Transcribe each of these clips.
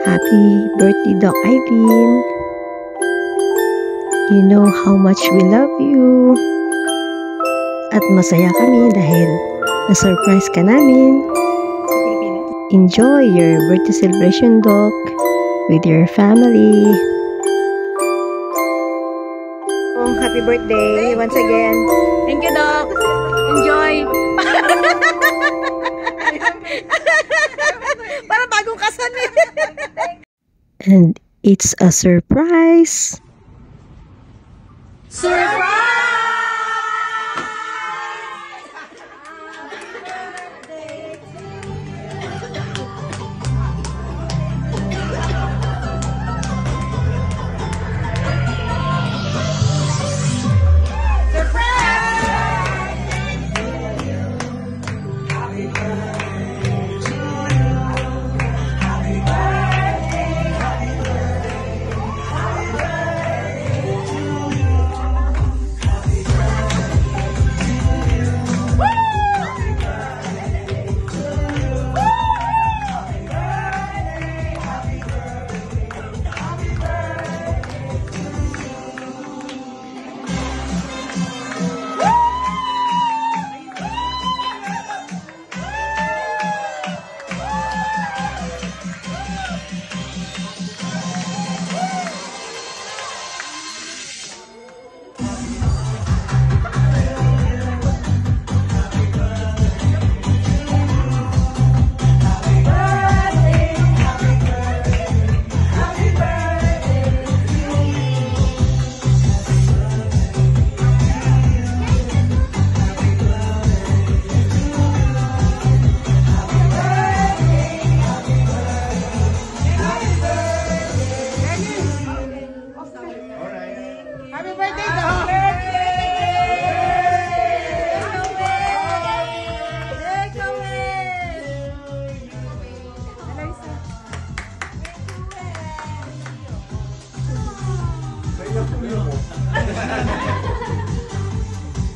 Happy birthday, Doc Eileen. You know how much we love you. At masaya kami dahil na-surprise ka namin. Enjoy your birthday celebration, Doc, with your family. Oh, happy birthday once again. Thank you, Doc. Enjoy. Para bagong kasal eh. And it's a surprise. Surprise!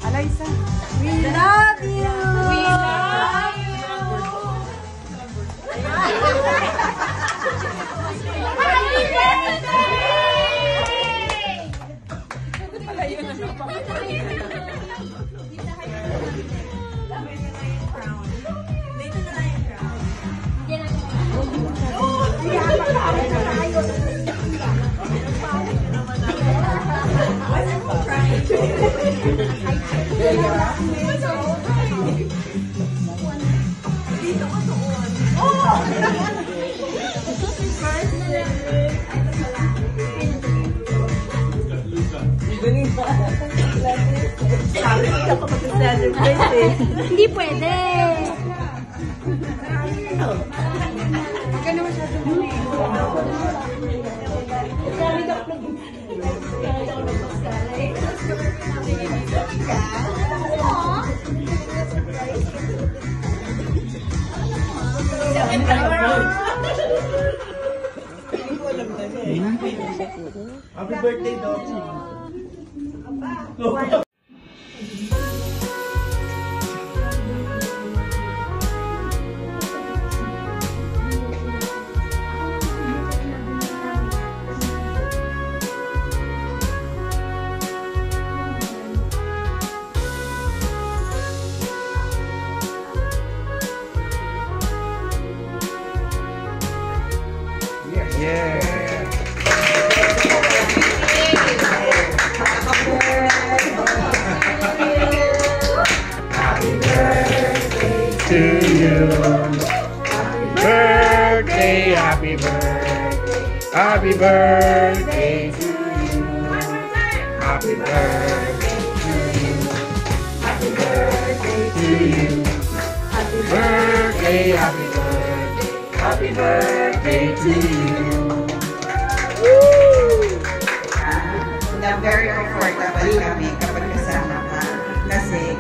Alaysa, we love you! We love you! Happy Hindi pwede. Huwag ka naman siya tumuli. Happy birthday, Doc. Yeah. Happy birthday to you. Happy birthday, happy birthday. Happy birthday to you. Happy birthday to you. Happy birthday to you. Happy birthday, happy birthday. Happy birthday to you. Na very comfortable kami kapag kasama ka. Kasi,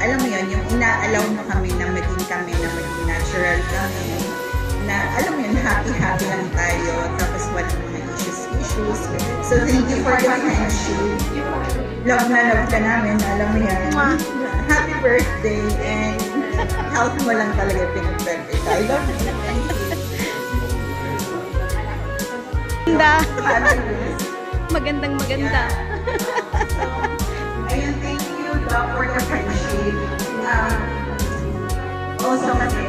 alam mo yun, yung ina-allow mo kami na maging natural kami. Na, alam mo yun, happy-happy lang tayo. Tapos walang mga issues. So, thank you for the friendship. Love na love ka namin. Alam mo yan. Happy birthday. And health mo lang talaga pinag-birthday tayo. Maganda. Magandang maganda. Ayun, thank you, Doc, for the friendship. Also, kasi,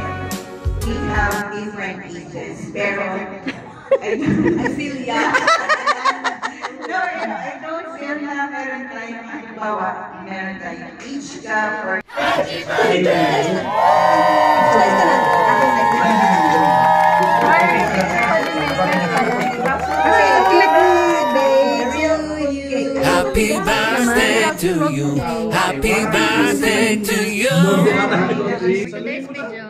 we have different ages, pero I feel young. No, I don't feel na meron tayong, halimbawa, meron tayong age gap or... Happy birthday to you. Happy birthday to you. Today's video.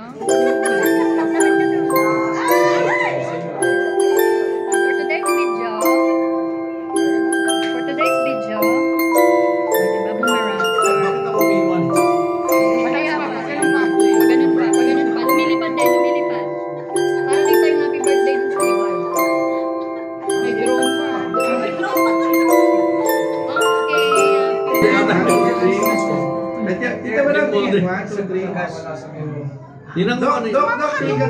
For today's video, diba, boomerang. Kaya pa, ganun pa, lumilipad din, lumilipad. Para dito yung happy birthday dun sa liwan. May drone pa. Dito mo lang 1, 2, 3. Tinang Dok, tingin ka,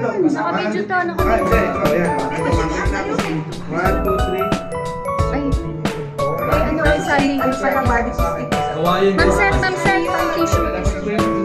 Dok. Naka-video to, Ah, hindi. Oh, yan. 1, 2, 3. Ano ay saling? Kawayan Ma'am Seth, pang tissue.